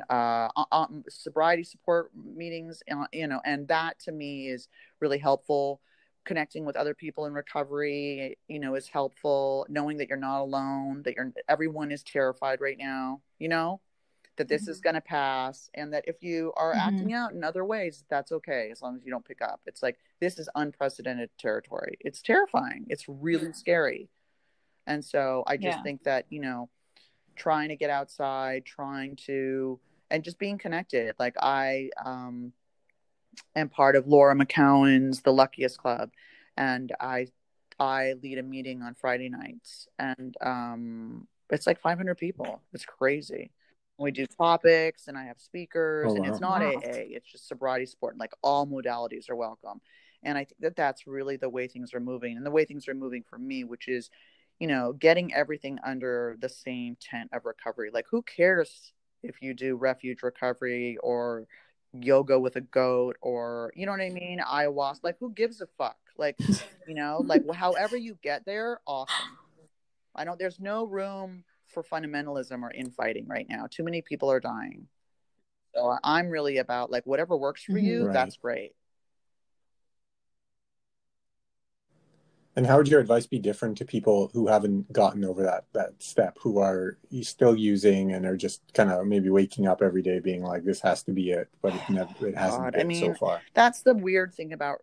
sobriety support meetings. And that to me is really helpful. Connecting with other people in recovery, is helpful. Knowing that you're not alone. That everyone is terrified right now. That this is going to pass, and that if you are acting out in other ways, that's okay as long as you don't pick up. It's like this is unprecedented territory. It's terrifying. It's really scary. And so I just think that trying to get outside, and just being connected. Like I am part of Laura McCowan's The Luckiest Club, and I lead a meeting on Friday nights, and it's like 500 people. It's crazy. We do topics, and I have speakers, and it's not AA. It's just sobriety support, and like all modalities are welcome. And I think that that's really the way things are moving, and the way things are moving for me, which is getting everything under the same tent of recovery. Like, who cares if you do refuge recovery or yoga with a goat or, you know what I mean? Ayahuasca. Like, who gives a fuck? Like, like however you get there, awesome. There's no room for fundamentalism or infighting right now. Too many people are dying. So I'm really about like, whatever works for you, that's great. And how would your advice be different to people who haven't gotten over that step, who are still using and are just kind of maybe waking up every day being like, this has to be it, but it hasn't been so far? That's the weird thing about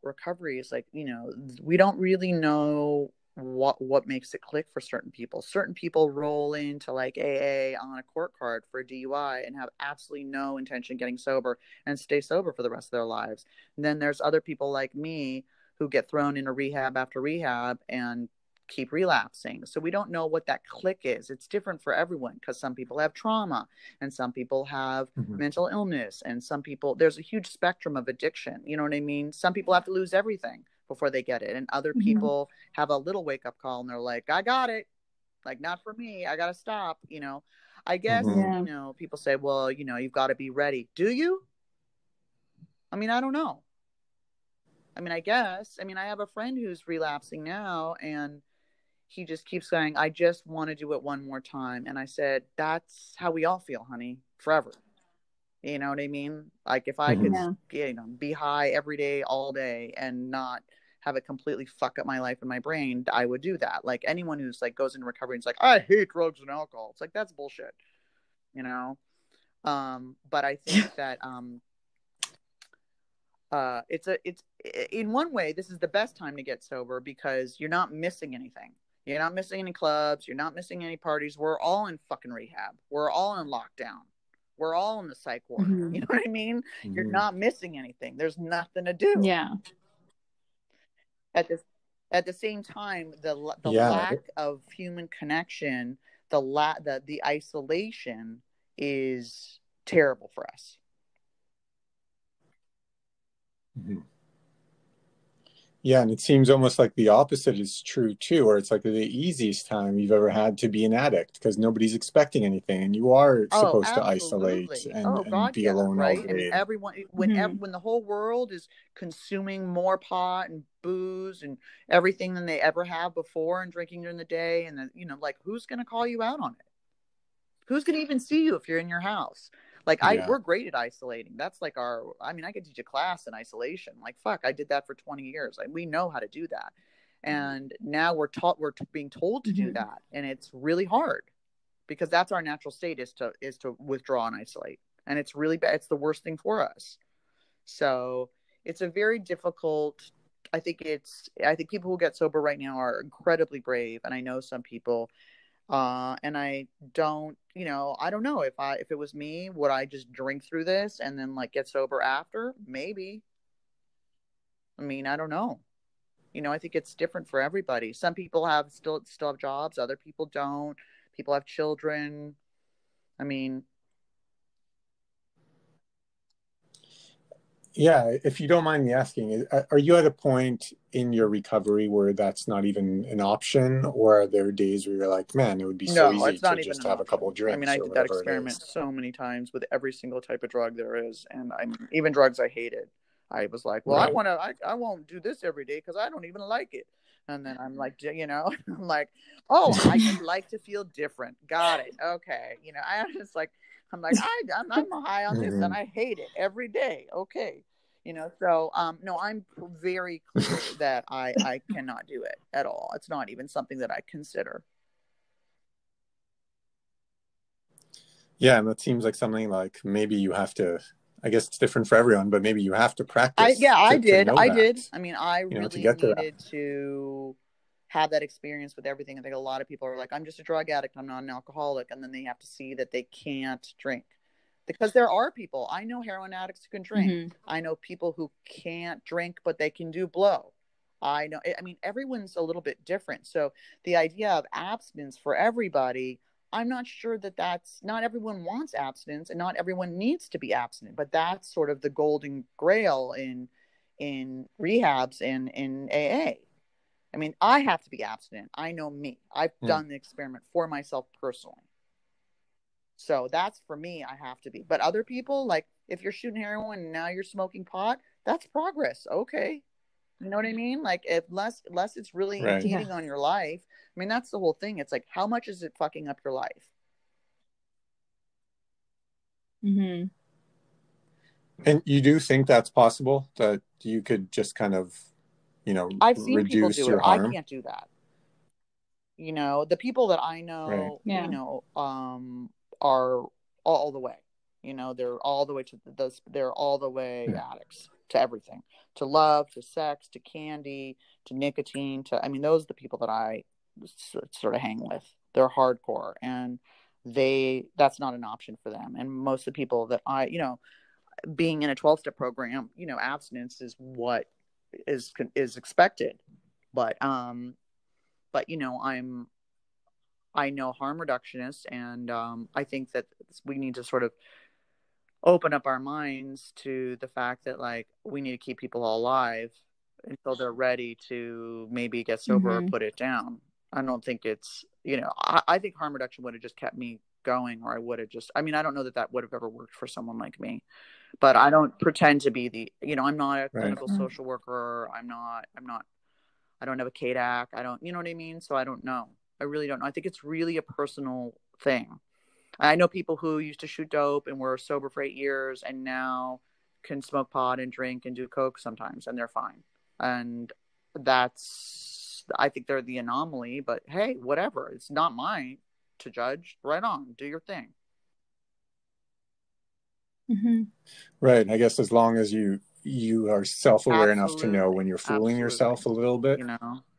recovery is like, we don't really know what makes it click for certain people. Certain people roll into like AA on a court card for a DUI and have absolutely no intention of getting sober and stay sober for the rest of their lives. And then there's other people like me who get thrown into rehab after rehab and keep relapsing. So we don't know what that click is. It's different for everyone because some people have trauma and some people have mental illness, and some people, there's a huge spectrum of addiction. You know what I mean? Some people have to lose everything before they get it. And other people have a little wake up call and they're like, I got it. Like, not for me. I got to stop. You know, I guess, you know, people say, well, you know, you've got to be ready. Do you? I mean, I don't know. I mean, I guess, I mean, I have a friend who's relapsing now and he just keeps saying, I just want to do it one more time. And I said, that's how we all feel, honey, forever. You know what I mean? Like if I could, you know, be high every day, all day and not have it completely fuck up my life and my brain, I would do that. Like anyone who's like goes into recovery and is like, I hate drugs and alcohol. It's like, that's bullshit, you know? But I think that, it's in one way, this is the best time to get sober because you're not missing anything. You're not missing any clubs. You're not missing any parties. We're all in fucking rehab. We're all in lockdown. We're all in the psych ward. You know what I mean? You're not missing anything. There's nothing to do. Yeah. At the same time, the lack of human connection, the isolation is terrible for us. Yeah, and it seems almost like the opposite is true too, or it's like the easiest time you've ever had to be an addict because nobody's expecting anything, and you are supposed to isolate and be alone all day. And everyone, when the whole world is consuming more pot and booze and everything than they ever have before, and drinking during the day, and then, you know, like who's going to call you out on it? Who's going to even see you if you're in your house? Like we're great at isolating. That's like I mean, I could teach a class in isolation. Like, fuck, I did that for 20 years. Like, we know how to do that. And now we're being told to do that. And it's really hard because that's our natural state is to withdraw and isolate. And it's really bad. It's the worst thing for us. So it's a very difficult, I think people who get sober right now are incredibly brave. And I know some people, and I don't, you know, I don't know if it was me, would I just drink through this and then like get sober after? Maybe. I mean, I don't know. You know, I think it's different for everybody. Some people still have jobs. Other people don't. People have children. I mean. Yeah, if you don't mind me asking, are you at a point in your recovery where that's not even an option, or are there days where you're like, man, it would be so easy to just have a couple of drinks? I mean, I did that experiment so many times with every single type of drug there is, and even drugs I hated. I was like, well, I won't do this every day because I don't even like it. And then I'm like, you know, I'm like, oh, I just like to feel different. Got it. Okay. You know, I'm I'm high on this and I hate it every day. Okay. You know, so, no, I'm very clear that I cannot do it at all. It's not even something that I consider. Yeah. And that seems like something like maybe you have to, I guess it's different for everyone, but maybe you have to practice. I did. I mean, I really needed to have that experience with everything. I think a lot of people are like, I'm just a drug addict, I'm not an alcoholic. And then they have to see that they can't drink. Because there are people, I know heroin addicts who can drink. I know people who can't drink, but they can do blow. I mean, everyone's a little bit different. So the idea of abstinence for everybody, I'm not sure that's not everyone wants abstinence and not everyone needs to be abstinent, but that's sort of the golden grail in rehabs and in AA. I mean, I have to be abstinent. I know me. I've done the experiment for myself personally. So that's for me, I have to be. But other people, like if you're shooting heroin and now you're smoking pot, that's progress. Okay. You know what I mean? Like unless it's really impeding on your life. I mean, that's the whole thing. It's like, how much is it fucking up your life? And you do think that's possible, that you could just kind of, you know, I've seen people do it. harm? I can't do that. You know, the people that I know, you know, are all the way. You know, they're all the way they're all the way addicts. to everything, to love, to sex, to candy, to nicotine, to, I mean, those are the people that I sort of hang with. They're hardcore, and that's not an option for them. And most of the people that being in a 12-step program, abstinence is what is expected. But I know harm reductionists, and I think that we need to sort of open up our minds to the fact that, like, we need to keep people alive until they're ready to maybe get sober or put it down. I don't think it's, I think harm reduction would have just kept me going, or I would have just, I mean, I don't know that would have ever worked for someone like me, but I don't pretend to be I'm not a clinical social worker. I don't have a KDAC. I don't, you know what I mean? So I don't know. I really don't know. I think it's really a personal thing. I know people who used to shoot dope and were sober for 8 years and now can smoke pot and drink and do coke sometimes, and they're fine. And I think they're the anomaly, but hey, whatever. It's not mine to judge. Right on. Do your thing. Right. I guess as long as you are self-aware enough to know when you're fooling yourself a little bit.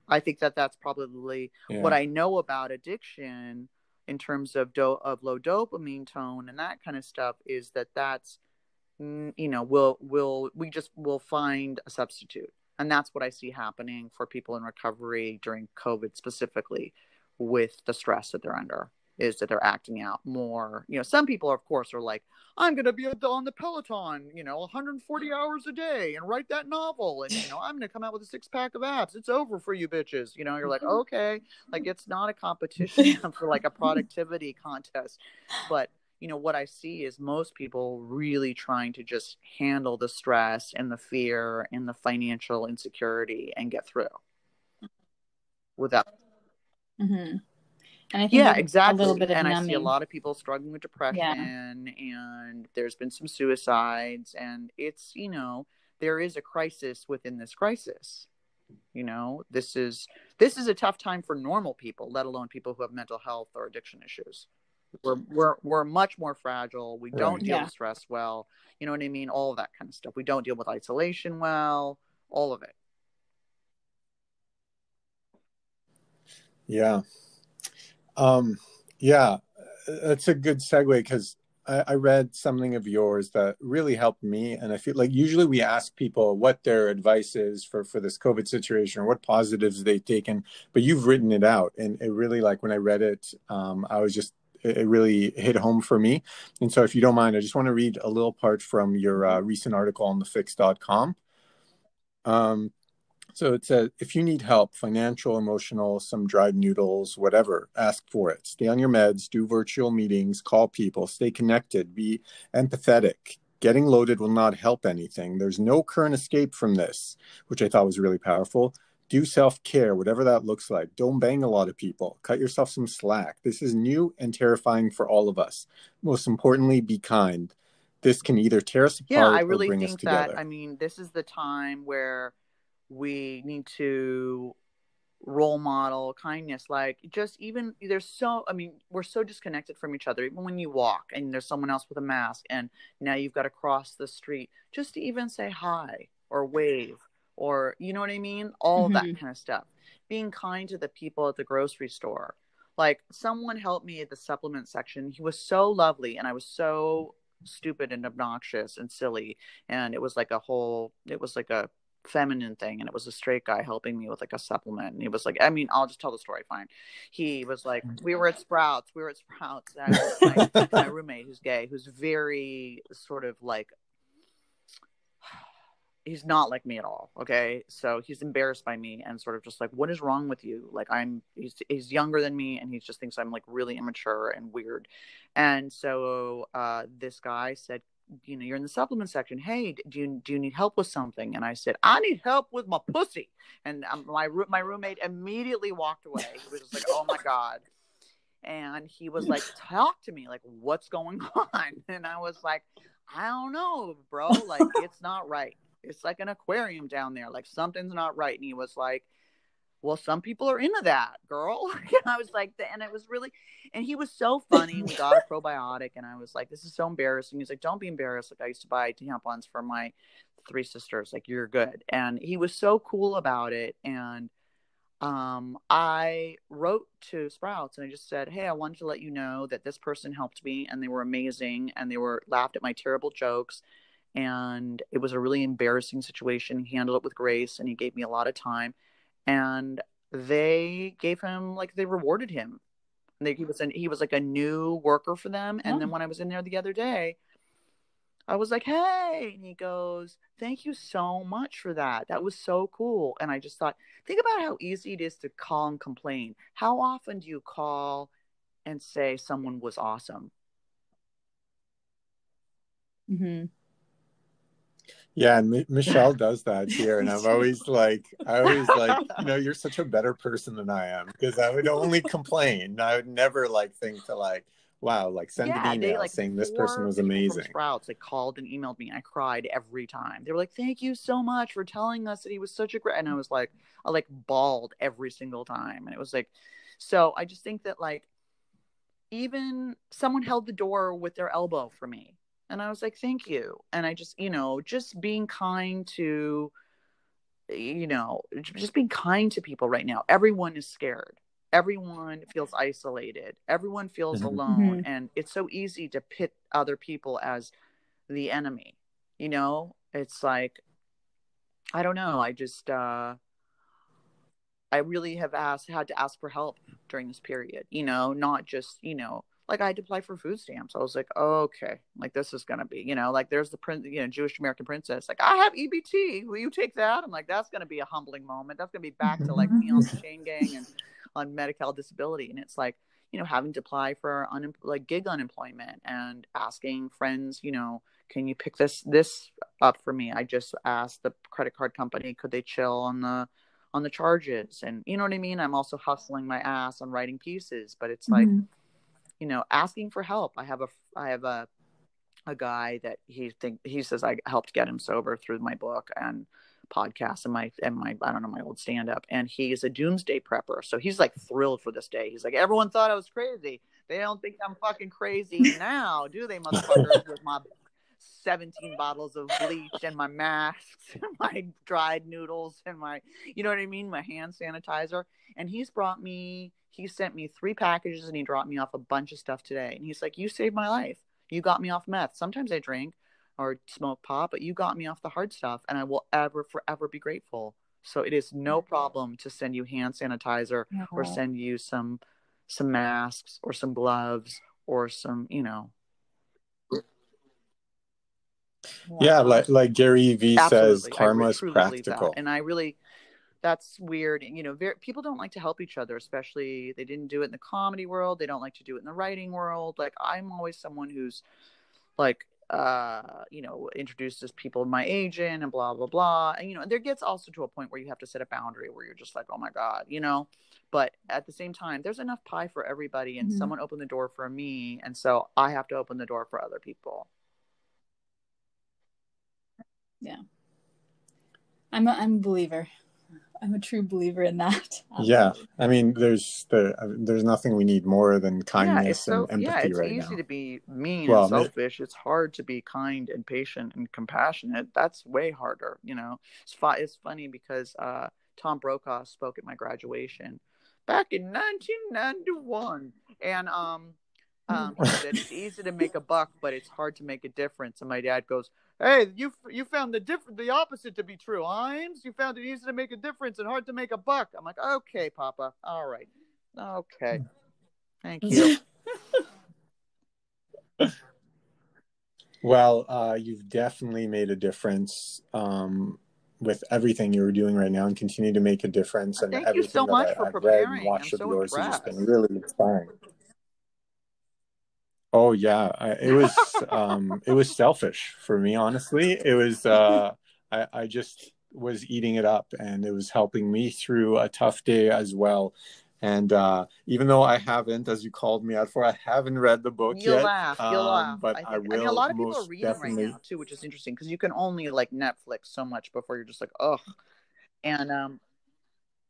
I think that's probably what I know about addiction in terms of low dopamine tone and that kind of stuff, is that's we'll find a substitute. And that's what I see happening for people in recovery during COVID, specifically with the stress that they're under, is that they're acting out more. Some people, of course, are like, I'm going to be on the Peloton, 140 hours a day and write that novel. And, I'm going to come out with a 6-pack of abs. It's over for you bitches. You're like, okay, like, it's not a competition for like a productivity contest. But, what I see is most people really trying to just handle the stress and the fear and the financial insecurity and get through without. And I think exactly. A little bit of numbing. I see a lot of people struggling with depression, and there's been some suicides, and it's, there is a crisis within this crisis. This is a tough time for normal people, let alone people who have mental health or addiction issues. We're much more fragile. We don't deal with stress well. You know what I mean? All of that kind of stuff. We don't deal with isolation well. All of it. Yeah. That's a good segue, because I read something of yours that really helped me. And I feel like usually we ask people what their advice is for this COVID situation, or what positives they've taken, but you've written it out. And it really, like, when I read it, it really hit home for me. And so if you don't mind, I just want to read a little part from your recent article on thefix.com. So it says, if you need help, financial, emotional, some dried noodles, whatever, ask for it. Stay on your meds, do virtual meetings, call people, stay connected, be empathetic. Getting loaded will not help anything. There's no current escape from this, which I thought was really powerful. Do self-care, whatever that looks like. Don't bang a lot of people. Cut yourself some slack. This is new and terrifying for all of us. Most importantly, be kind. This can either tear us apart or bring us together. I mean, this is the time where we need to role model kindness. Like, we're so disconnected from each other. Even when you walk and there's someone else with a mask and now you've got to cross the street, just to even say hi or wave, or, you know what I mean? All of that kind of stuff. Being kind to the people at the grocery store. Like, someone helped me at the supplement section. He was so lovely, and I was so stupid and obnoxious and silly. And it was like a feminine thing, and it was a straight guy helping me with like a supplement, and he was like, I mean, I'll just tell the story fine. He was like, we were at Sprouts, and my roommate, who's gay, who's very sort of like, he's not like me at all. Okay. So he's embarrassed by me and sort of just like, what is wrong with you? Like, he's younger than me, and he just thinks I'm like really immature and weird. And so this guy said, you're in the supplement section. Hey, do you need help with something? And I said, I need help with my pussy. And my roommate immediately walked away. He was just like, oh my God. And he was like, talk to me. Like, what's going on? And I was like, I don't know, bro. Like, it's not right. It's like an aquarium down there. Like, something's not right. And he was like, well, some people are into that, girl. And I was like, and it was really, and he was so funny. We got a probiotic, and I was like, this is so embarrassing. He's like, don't be embarrassed. Like, I used to buy tampons for my 3 sisters. Like, you're good. And he was so cool about it. And I wrote to Sprouts and I just said, hey, I wanted to let you know that this person helped me and they were amazing and they were laughed at my terrible jokes. And it was a really embarrassing situation. He handled it with grace and he gave me a lot of time. And they gave him, like, they rewarded him. He was like a new worker for them. And then when I was in there the other day, I was like, hey, and he goes, thank you so much for that. That was so cool. And I just thought, think about how easy it is to call and complain. How often do you call and say someone was awesome? Mm-hmm. Yeah, and Michelle does that here, and I'm always like, you know, you're such a better person than I am, because I would only complain. I would never like think to like, wow, like send an email saying this person was amazing. From Sprouts, they called and emailed me. I cried every time. They were like, thank you so much for telling us that he was such a great, and I was like, I like bawled every single time. And it was like, so I just think that like, even someone held the door with their elbow for me. And I was like, thank you. And I just, you know, just being kind to, you know, just being kind to people right now. Everyone is scared. Everyone feels isolated. Everyone feels alone. And it's so easy to pit other people as the enemy. You know, it's like, I don't know. I just, I really have had to ask for help during this period, you know, not just, you know, like I had to apply for food stamps. I was like, oh, okay, like this is going to be, you know, like there's the Jewish American princess. Like, I have EBT. Will you take that? I'm like, that's going to be a humbling moment. That's going to be back to like me on the chain gang and on Medi-Cal disability. And it's like, you know, having to apply for like gig unemployment and asking friends, you know, can you pick this up for me? I just asked the credit card company, could they chill on the charges? And you know what I mean? I'm also hustling my ass on writing pieces, but it's like, you know, asking for help. I have a guy that he says I helped get him sober through my book and podcast and my I don't know, my old stand-up, and he's a doomsday prepper. So he's like thrilled for this day. He's like, everyone thought I was crazy. They don't think I'm fucking crazy now, do they, motherfuckers? With my 17 bottles of bleach and my masks and my dried noodles and my, you know what I mean, my hand sanitizer. And he sent me 3 packages and he dropped me off a bunch of stuff today. And he's like, you saved my life. You got me off meth. Sometimes I drink or smoke pot, but you got me off the hard stuff, and I will forever be grateful. So it is no problem to send you hand sanitizer or send you some masks or some gloves or some, you know. Yeah, like Gary Vee says, karma is practical. And I really, that's weird. You know, people don't like to help each other, especially they didn't do it in the comedy world. They don't like to do it in the writing world. Like, I'm always someone who's like, you know, introduces people to my agent and blah, blah, blah. And, you know, there gets also to a point where you have to set a boundary where you're just like, oh my God, you know, but at the same time, there's enough pie for everybody, and someone opened the door for me. And so I have to open the door for other people. Yeah. I'm a believer. I'm a true believer in that. Yeah, I mean, there's nothing we need more than kindness and empathy right now. It's easy to be mean and selfish. It's hard to be kind and patient and compassionate. That's way harder, you know. It's funny because Tom Brokaw spoke at my graduation back in 1991, and he said it's easy to make a buck, but it's hard to make a difference. And my dad goes, hey, you found the opposite to be true, Himes. You found it easy to make a difference and hard to make a buck. I'm like, okay, Papa. All right. Okay. Thank you. Well, you've definitely made a difference with everything you're doing right now, and continue to make a difference. And thank you so much for preparing. I've read and watched of yours has just been really inspiring. Oh yeah, it was selfish for me, honestly. It was I just was eating it up, and it was helping me through a tough day as well. And even though I haven't, as you called me out for, I haven't read the book You'll yet. Laugh. But I will. I mean, a lot of people are reading right now too, which is interesting because you can only like Netflix so much before you're just like, oh. And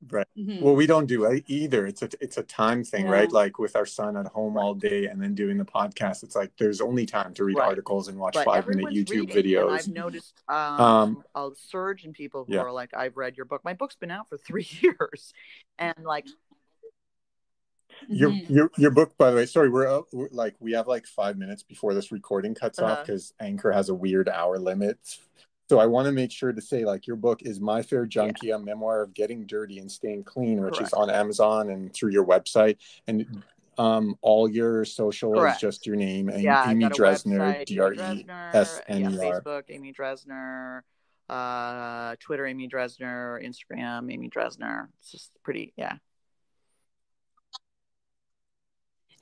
Right. Well, we don't do it either. It's a time thing, right? Like with our son at home all day and then doing the podcast, it's like there's only time to read articles and watch 5-minute YouTube videos. And I've noticed a surge in people who are like, I've read your book. My book's been out for 3 years, and like your book, by the way. Sorry, we're like we have like 5 minutes before this recording cuts off because Anchor has a weird hour limit. So I want to make sure to say, like, your book is My Fair Junkie, a memoir of getting dirty and staying clean, which is on Amazon and through your website. And all your social is just your name, and Amy Dresner, Dresner. Facebook, Amy Dresner, Twitter, Amy Dresner, Instagram, Amy Dresner. It's just pretty,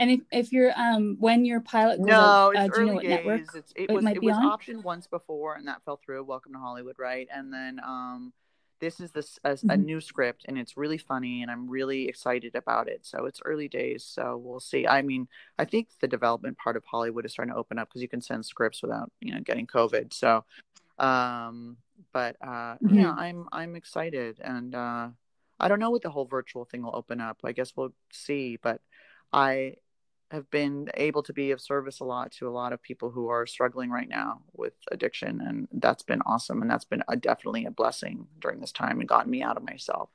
And if you're when your pilot goes out, do early you know what days. network It was optioned once before, and that fell through. Welcome to Hollywood, right? And then this is a new script, and it's really funny, and I'm really excited about it. So it's early days, so we'll see. I mean, I think the development part of Hollywood is starting to open up because you can send scripts without getting COVID. So, but I'm excited, and I don't know what the whole virtual thing will open up. I guess we'll see, but I have been able to be of service to a lot of people who are struggling right now with addiction. And that's been awesome. And that's been definitely a blessing during this time and gotten me out of myself,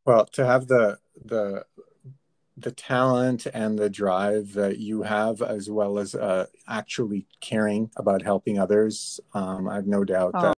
Well, to have the talent and the drive that you have, as well as actually caring about helping others, I have no doubt that